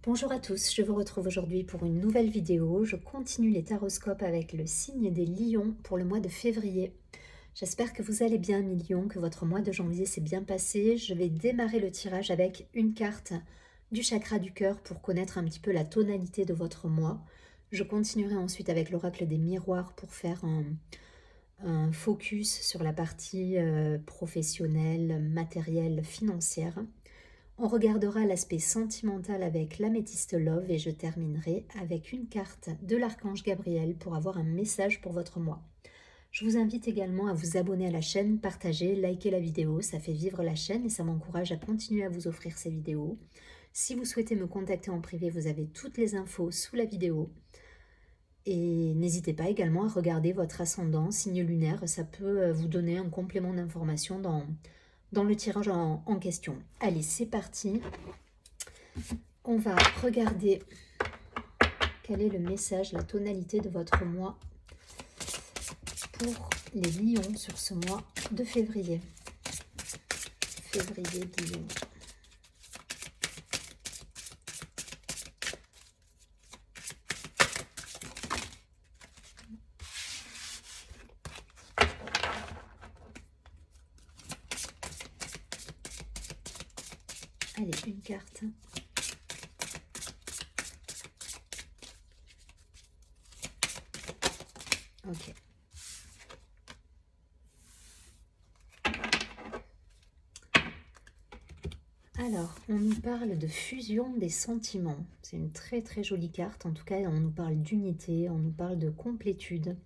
Bonjour à tous, je vous retrouve aujourd'hui pour une nouvelle vidéo. Je continue les taroscopes avec le signe des lions pour le mois de février. J'espère que vous allez bien, mes lions, que votre mois de janvier s'est bien passé. Je vais démarrer le tirage avec une carte du chakra du cœur pour connaître un petit peu la tonalité de votre mois. Je continuerai ensuite avec l'oracle des miroirs pour faire un focus sur la partie professionnelle, matérielle, financière. On regardera l'aspect sentimental avec l'améthyste Love et je terminerai avec une carte de l'archange Gabriel pour avoir un message pour votre mois. Je vous invite également à vous abonner à la chaîne, partager, liker la vidéo, ça fait vivre la chaîne et ça m'encourage à continuer à vous offrir ces vidéos. Si vous souhaitez me contacter en privé, vous avez toutes les infos sous la vidéo. Et n'hésitez pas également à regarder votre ascendant, signe lunaire, ça peut vous donner un complément d'information dans le tirage en question. Allez, c'est parti. On va regarder quel est le message, la tonalité de votre mois pour les lions sur ce mois de février. Février, lion. Allez, une carte. Ok. Alors, on nous parle de fusion des sentiments. C'est une très très jolie carte. En tout cas, on nous parle d'unité, on nous parle de complétude.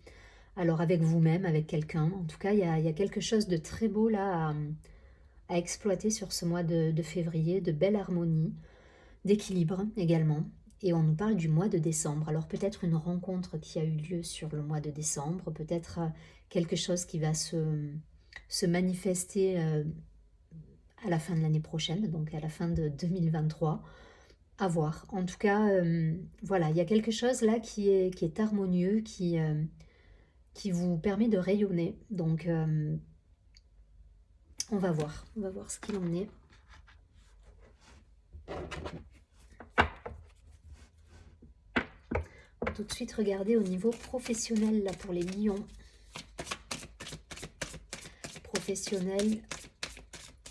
Alors, avec vous-même, avec quelqu'un. En tout cas, il y a quelque chose de très beau là à exploiter sur ce mois de février, de belle harmonie, d'équilibre également. Et on nous parle du mois de décembre. Alors peut-être une rencontre qui a eu lieu sur le mois de décembre, peut-être quelque chose qui va se manifester à la fin de l'année prochaine, donc à la fin de 2023. À voir. En tout cas, voilà, il y a quelque chose là qui est harmonieux, qui vous permet de rayonner. Donc on va voir ce qu'il en est. Tout de suite regarder au niveau professionnel là pour les lions. Professionnel,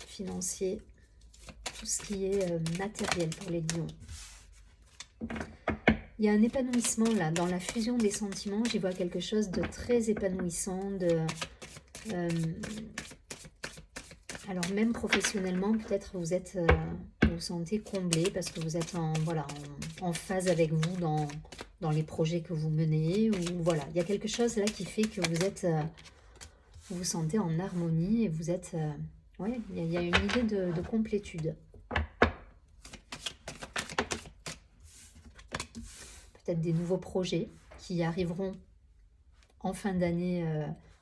financier, tout ce qui est matériel pour les lions. Il y a un épanouissement là, dans la fusion des sentiments, j'y vois quelque chose de très épanouissant, alors même professionnellement, peut-être vous êtes, vous vous sentez comblé parce que vous êtes en phase avec vous dans les projets que vous menez, ou voilà, il y a quelque chose là qui fait que vous êtes, vous vous sentez en harmonie et vous êtes, ouais, il y a une idée de complétude. Peut-être des nouveaux projets qui arriveront en fin d'année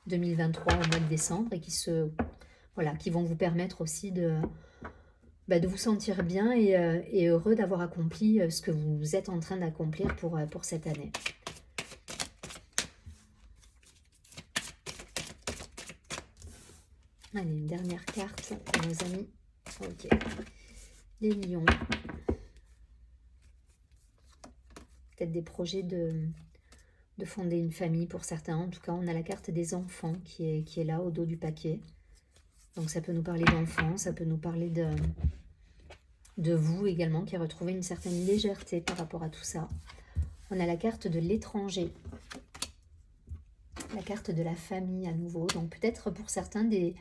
2023 au mois de décembre et qui vont vous permettre aussi de vous sentir bien et heureux d'avoir accompli ce que vous êtes en train d'accomplir pour cette année. Allez, une dernière carte pour nos amis. Ok. Les lions. Peut-être des projets de fonder une famille pour certains. En tout cas, on a la carte des enfants qui est là au dos du paquet. Donc ça peut nous parler d'enfants, ça peut nous parler de vous également qui retrouvez une certaine légèreté par rapport à tout ça. On a la carte de l'étranger, la carte de la famille à nouveau. Donc peut-être pour certains des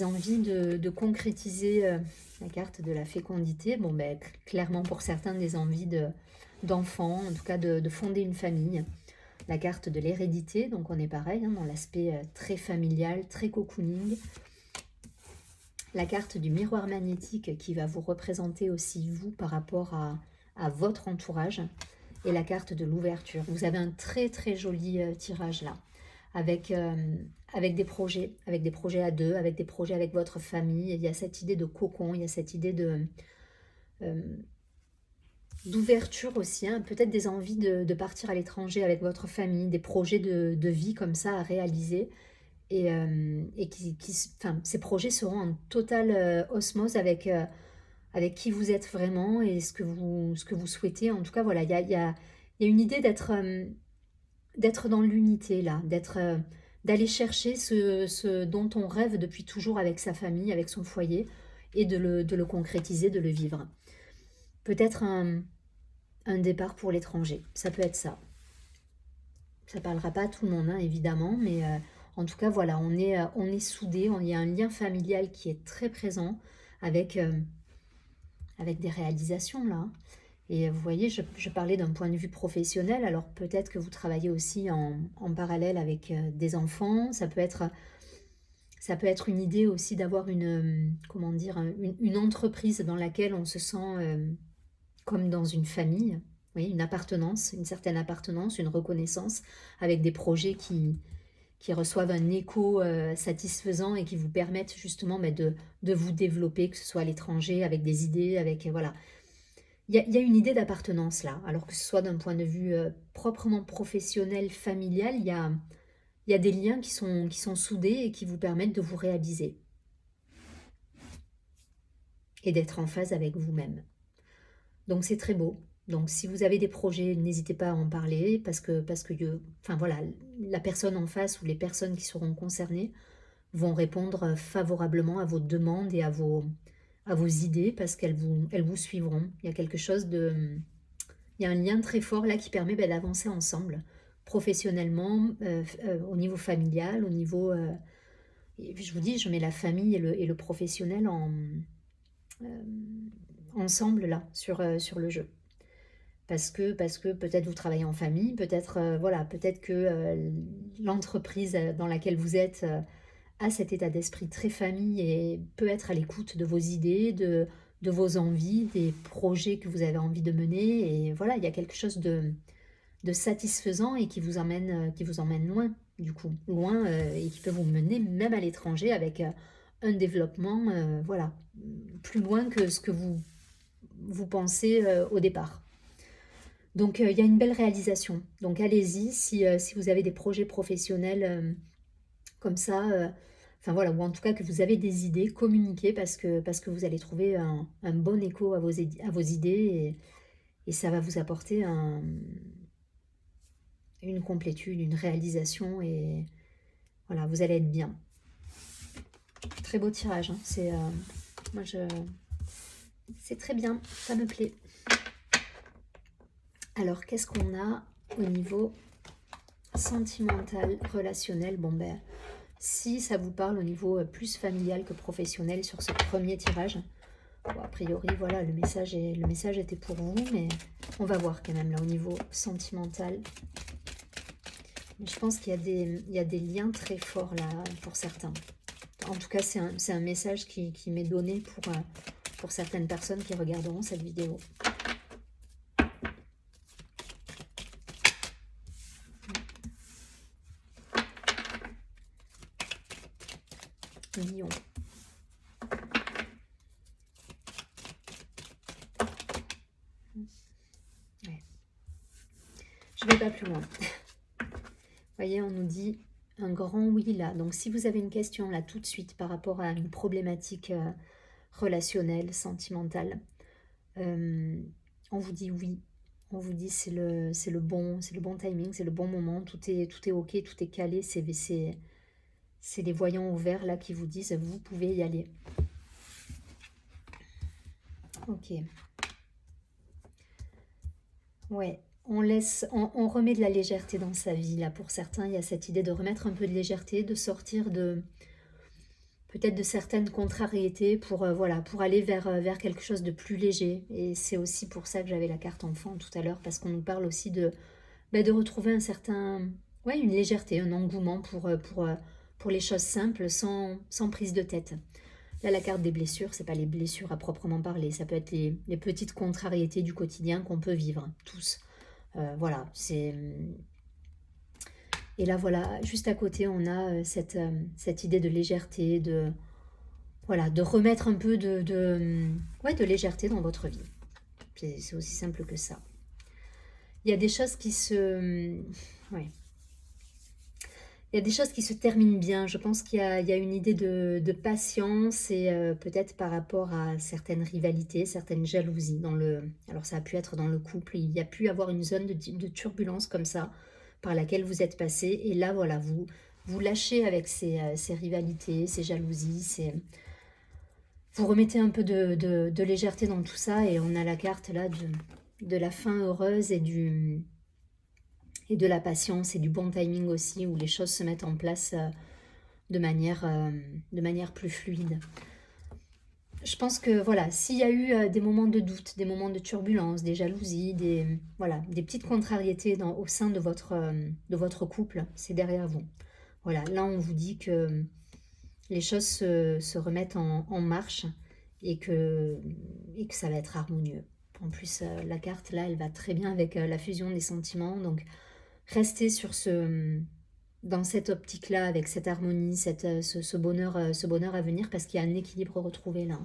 envies de concrétiser la carte de la fécondité. Bon, clairement pour certains des envies d'enfants, en tout cas de fonder une famille. La carte de l'hérédité, donc on est pareil dans l'aspect très familial, très cocooning. La carte du miroir magnétique qui va vous représenter aussi vous par rapport à votre entourage. Et la carte de l'ouverture. Vous avez un très très joli tirage là. Avec des projets à deux, avec des projets avec votre famille. Il y a cette idée de cocon, il y a cette idée d'ouverture aussi, hein. Peut-être des envies de partir à l'étranger avec votre famille, des projets de vie comme ça à réaliser. Et ces projets seront en totale osmose avec avec qui vous êtes vraiment et ce que vous souhaitez. En tout cas, voilà, il y a une idée d'être dans l'unité là, d'aller chercher ce dont on rêve depuis toujours avec sa famille, avec son foyer, et de le concrétiser, de le vivre. Peut-être un départ pour l'étranger, ça peut être ça. Ça ne parlera pas à tout le monde, hein, évidemment, mais en tout cas, voilà, on est soudés, il y a un lien familial qui est très présent avec, avec des réalisations là. Et vous voyez, je parlais d'un point de vue professionnel, alors peut-être que vous travaillez aussi en parallèle avec des enfants, ça peut être une idée aussi d'avoir comment dire, une entreprise dans laquelle on se sent comme dans une famille, oui, une appartenance, une certaine appartenance, une reconnaissance, avec des projets qui reçoivent un écho satisfaisant et qui vous permettent justement de vous développer, que ce soit à l'étranger, avec des idées, avec voilà. Il y a une idée d'appartenance là, alors que ce soit d'un point de vue proprement professionnel, familial, il y a des liens qui sont soudés et qui vous permettent de vous réaliser et d'être en phase avec vous-même. Donc c'est très beau. Donc si vous avez des projets, n'hésitez pas à en parler parce que enfin voilà, la personne en face ou les personnes qui seront concernées vont répondre favorablement à vos demandes et à vos idées parce elles vous suivront. Il y a quelque chose il y a un lien très fort là qui permet d'avancer ensemble, professionnellement, au niveau familial, au niveau... je vous dis, je mets la famille et le professionnel ensemble là, sur le jeu. Parce que peut-être vous travaillez en famille, peut-être voilà, peut-être que l'entreprise dans laquelle vous êtes a cet état d'esprit très famille et peut être à l'écoute de vos idées, de vos envies, des projets que vous avez envie de mener. Et voilà, il y a quelque chose de satisfaisant et qui vous emmène loin, du coup, loin et qui peut vous mener même à l'étranger avec un développement, voilà, plus loin que ce que vous pensez au départ. Donc il y a une belle réalisation. Donc allez-y, si vous avez des projets professionnels comme ça, enfin voilà, ou en tout cas que vous avez des idées, communiquez parce que vous allez trouver un bon écho à à vos idées et ça va vous apporter une complétude, une réalisation et voilà, vous allez être bien. Très beau tirage, hein. C'est très bien, ça me plaît. Alors, qu'est-ce qu'on a au niveau sentimental, relationnel? Bon ben, si ça vous parle au niveau plus familial que professionnel sur ce premier tirage, bon, a priori, voilà, le message était pour vous, mais on va voir quand même là au niveau sentimental. Je pense qu'il y a des liens très forts là pour certains. En tout cas, c'est un message qui m'est donné pour certaines personnes qui regarderont cette vidéo. Lion. Ouais. Je ne vais pas plus loin. Vous voyez, on nous dit un grand oui là. Donc si vous avez une question là tout de suite par rapport à une problématique relationnelle, sentimentale, on vous dit oui. On vous dit c'est le bon timing, c'est le bon moment, tout est ok, tout est calé, c'est les voyants ouverts là qui vous disent vous pouvez y aller. Ok. Ouais, on remet de la légèreté dans sa vie là. Pour certains, il y a cette idée de remettre un peu de légèreté, de sortir peut-être de certaines contrariétés pour voilà, pour aller vers quelque chose de plus léger. Et c'est aussi pour ça que j'avais la carte enfant tout à l'heure, parce qu'on nous parle aussi de retrouver un certain, ouais, une légèreté, un engouement pour les choses simples, sans prise de tête. Là, la carte des blessures, c'est pas les blessures à proprement parler, ça peut être les petites contrariétés du quotidien qu'on peut vivre, tous. Voilà, c'est... Et là, voilà, juste à côté, on a cette idée de légèreté, voilà, de remettre un peu ouais, de légèreté dans votre vie. C'est aussi simple que ça. Il y a des choses qui se... Ouais. il y a des choses qui se terminent bien. Je pense qu'il y a une idée de patience et peut-être par rapport à certaines rivalités, certaines jalousies. Alors ça a pu être dans le couple, il y a pu avoir une zone de turbulence comme ça, par laquelle vous êtes passé. Et là, voilà, vous lâchez avec ces rivalités, ces jalousies, vous remettez un peu de légèreté dans tout ça. Et on a la carte là de la fin heureuse et de la patience et du bon timing aussi, où les choses se mettent en place de manière plus fluide. Je pense que voilà, s'il y a eu des moments de doute, des moments de turbulence, des jalousies, voilà, des petites contrariétés au sein de votre couple, c'est derrière vous. Voilà, là on vous dit que les choses se remettent en marche et que ça va être harmonieux. En plus, la carte là, elle va très bien avec la fusion des sentiments, donc restez dans cette optique-là, avec cette harmonie, ce bonheur à venir, parce qu'il y a un équilibre retrouvé là.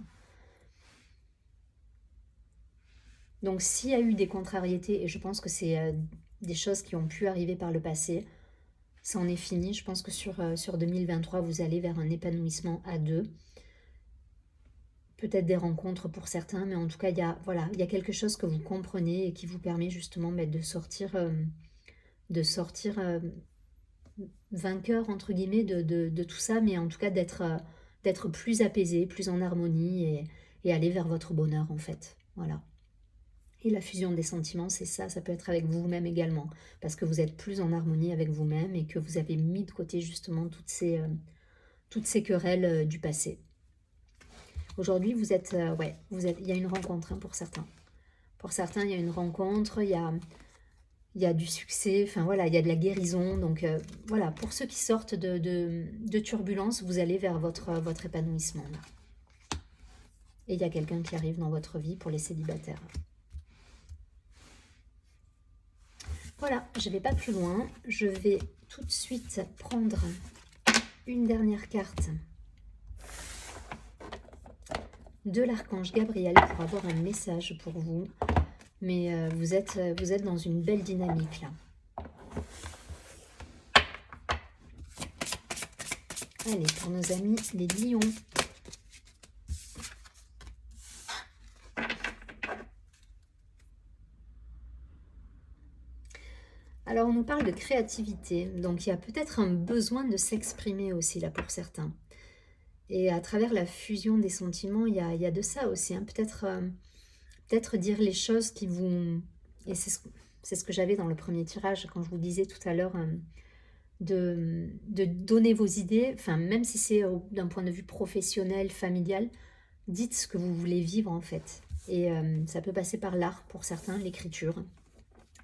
Donc s'il y a eu des contrariétés, et je pense que c'est des choses qui ont pu arriver par le passé, ça en est fini. Je pense que sur 2023, vous allez vers un épanouissement à deux. Peut-être des rencontres pour certains, mais en tout cas, voilà, il y a quelque chose que vous comprenez et qui vous permet justement de sortir vainqueur entre guillemets de tout ça, mais en tout cas d'être plus apaisé, plus en harmonie et aller vers votre bonheur en fait. Voilà. Et la fusion des sentiments, c'est ça, ça peut être avec vous-même également, parce que vous êtes plus en harmonie avec vous-même et que vous avez mis de côté justement toutes ces querelles du passé. Aujourd'hui, il y a une rencontre pour certains. Pour certains, il y a une rencontre, il y a du succès, enfin voilà, il y a de la guérison. Donc voilà, pour ceux qui sortent de turbulences, vous allez vers votre épanouissement. Là. Et il y a quelqu'un qui arrive dans votre vie pour les célibataires. Voilà, je ne vais pas plus loin. Je vais tout de suite prendre une dernière carte de l'archange Gabriel pour avoir un message pour vous. Mais vous êtes dans une belle dynamique là. Allez, pour nos amis les lions. Alors, on nous parle de créativité. Donc, il y a peut-être un besoin de s'exprimer aussi là pour certains. Et à travers la fusion des sentiments, il y a de ça aussi. Hein. Peut-être dire les choses qui vous... Et c'est ce que j'avais dans le premier tirage, quand je vous disais tout à l'heure, de donner vos idées, enfin, même si c'est d'un point de vue professionnel, familial, dites ce que vous voulez vivre en fait. Et ça peut passer par l'art pour certains, l'écriture,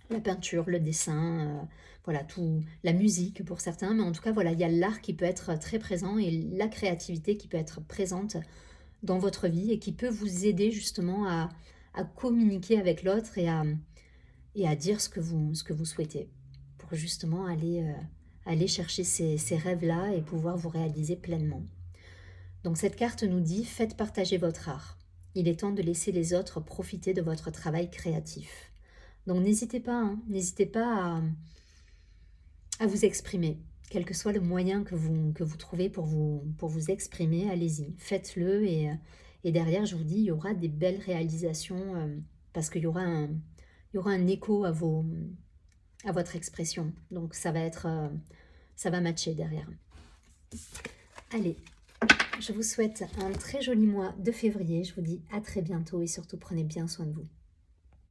la peinture, le dessin, voilà, la musique pour certains. Mais en tout cas, voilà, il y a l'art qui peut être très présent et la créativité qui peut être présente dans votre vie et qui peut vous aider justement à communiquer avec l'autre et à dire ce que vous souhaitez pour justement aller chercher ces rêves-là et pouvoir vous réaliser pleinement. Donc cette carte nous dit « Faites partager votre art. Il est temps de laisser les autres profiter de votre travail créatif. » Donc n'hésitez pas, à vous exprimer. Quel que soit le moyen que vous trouvez pour vous exprimer, allez-y, faites-le. Et derrière, je vous dis, il y aura des belles réalisations parce qu'il y aura un écho à votre expression. Donc ça va matcher derrière. Allez, je vous souhaite un très joli mois de février. Je vous dis à très bientôt et surtout prenez bien soin de vous.